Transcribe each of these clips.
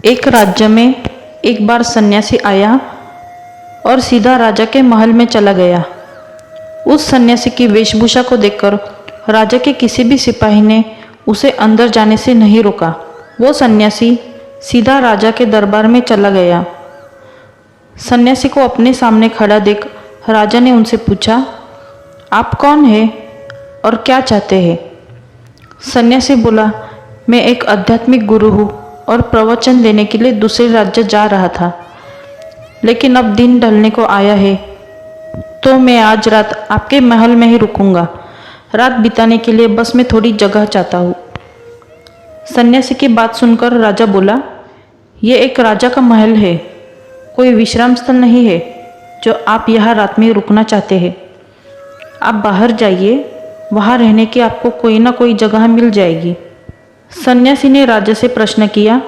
एक राज्य में एक बार सन्यासी आया और सीधा राजा के महल में चला गया। उस सन्यासी की वेशभूषा को देखकर राजा के किसी भी सिपाही ने उसे अंदर जाने से नहीं रोका। वो सन्यासी सीधा राजा के दरबार में चला गया। सन्यासी को अपने सामने खड़ा देख राजा ने उनसे पूछा, आप कौन हैं और क्या चाहते हैं? सन्यासी बोला, मैं एक आध्यात्मिक गुरु हूँ और प्रवचन देने के लिए दूसरे राज्य जा रहा था, लेकिन अब दिन ढलने को आया है तो मैं आज रात आपके महल में ही रुकूंगा। रात बिताने के लिए बस मैं थोड़ी जगह चाहता हूँ। सन्यासी की बात सुनकर राजा बोला, ये एक राजा का महल है, कोई विश्राम स्थल नहीं है जो आप यहाँ रात में रुकना चाहते हैं। आप बाहर जाइए, वहाँ रहने की आपको कोई ना कोई जगह मिल जाएगी। सन्यासी ने राजा से प्रश्न किया,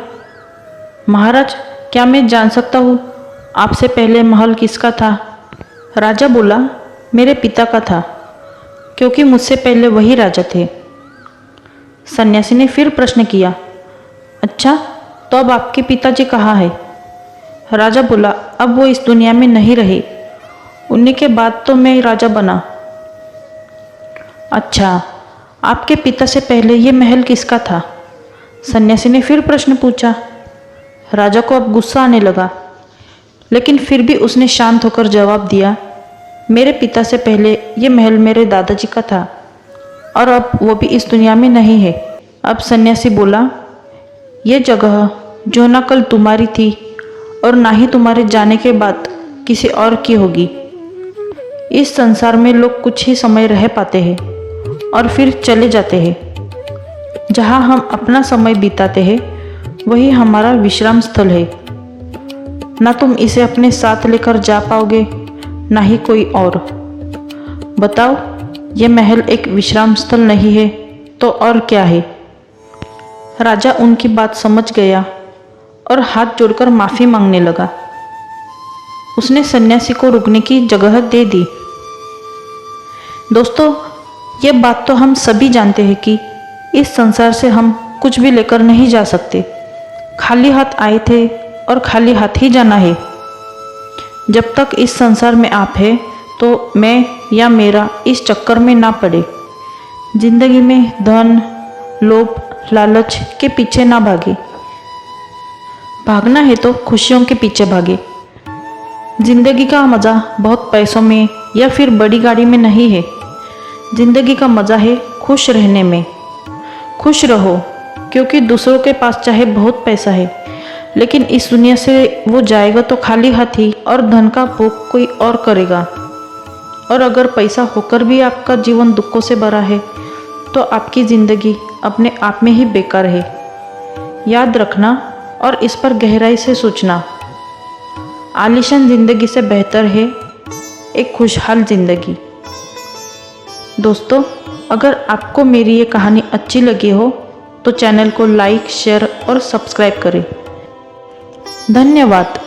महाराज क्या मैं जान सकता हूँ आपसे पहले महल किसका था? राजा बोला, मेरे पिता का था, क्योंकि मुझसे पहले वही राजा थे। सन्यासी ने फिर प्रश्न किया, अच्छा तो अब आपके पिताजी कहाँ है? राजा बोला, अब वो इस दुनिया में नहीं रहे, उन्हीं के बाद तो मैं राजा बना। अच्छा, आपके पिता से पहले ये महल किसका था? सन्यासी ने फिर प्रश्न पूछा। राजा को अब गुस्सा आने लगा, लेकिन फिर भी उसने शांत होकर जवाब दिया, मेरे पिता से पहले ये महल मेरे दादाजी का था और अब वो भी इस दुनिया में नहीं है। अब सन्यासी बोला, ये जगह जो ना कल तुम्हारी थी और ना ही तुम्हारे जाने के बाद किसी और की होगी। इस संसार में लोग कुछ ही समय रह पाते हैं और फिर चले जाते हैं। जहाँ हम अपना समय बिताते हैं वही हमारा विश्राम स्थल है। ना तुम इसे अपने साथ लेकर जा पाओगे, ना ही कोई और। बताओ, ये महल एक विश्राम स्थल नहीं है तो और क्या है? राजा उनकी बात समझ गया और हाथ जोड़कर माफ़ी मांगने लगा। उसने सन्यासी को रुकने की जगह दे दी। दोस्तों, ये बात तो हम सभी जानते हैं कि इस संसार से हम कुछ भी लेकर नहीं जा सकते। खाली हाथ आए थे और खाली हाथ ही जाना है। जब तक इस संसार में आप हैं तो मैं या मेरा इस चक्कर में ना पड़े। जिंदगी में धन, लोभ, लालच के पीछे ना भागे। भागना है तो खुशियों के पीछे भागे। जिंदगी का मज़ा बहुत पैसों में या फिर बड़ी गाड़ी में नहीं है। जिंदगी का मज़ा है खुश रहने में। खुश रहो, क्योंकि दूसरों के पास चाहे बहुत पैसा है, लेकिन इस दुनिया से वो जाएगा तो खाली हाथ ही, और धन का भोग कोई और करेगा। और अगर पैसा होकर भी आपका जीवन दुखों से भरा है तो आपकी ज़िंदगी अपने आप में ही बेकार है। याद रखना और इस पर गहराई से सोचना। आलीशान ज़िंदगी से बेहतर है एक खुशहाल ज़िंदगी। दोस्तों, अगर आपको मेरी ये कहानी अच्छी लगी हो तो चैनल को लाइक, शेयर और सब्सक्राइब करें। धन्यवाद।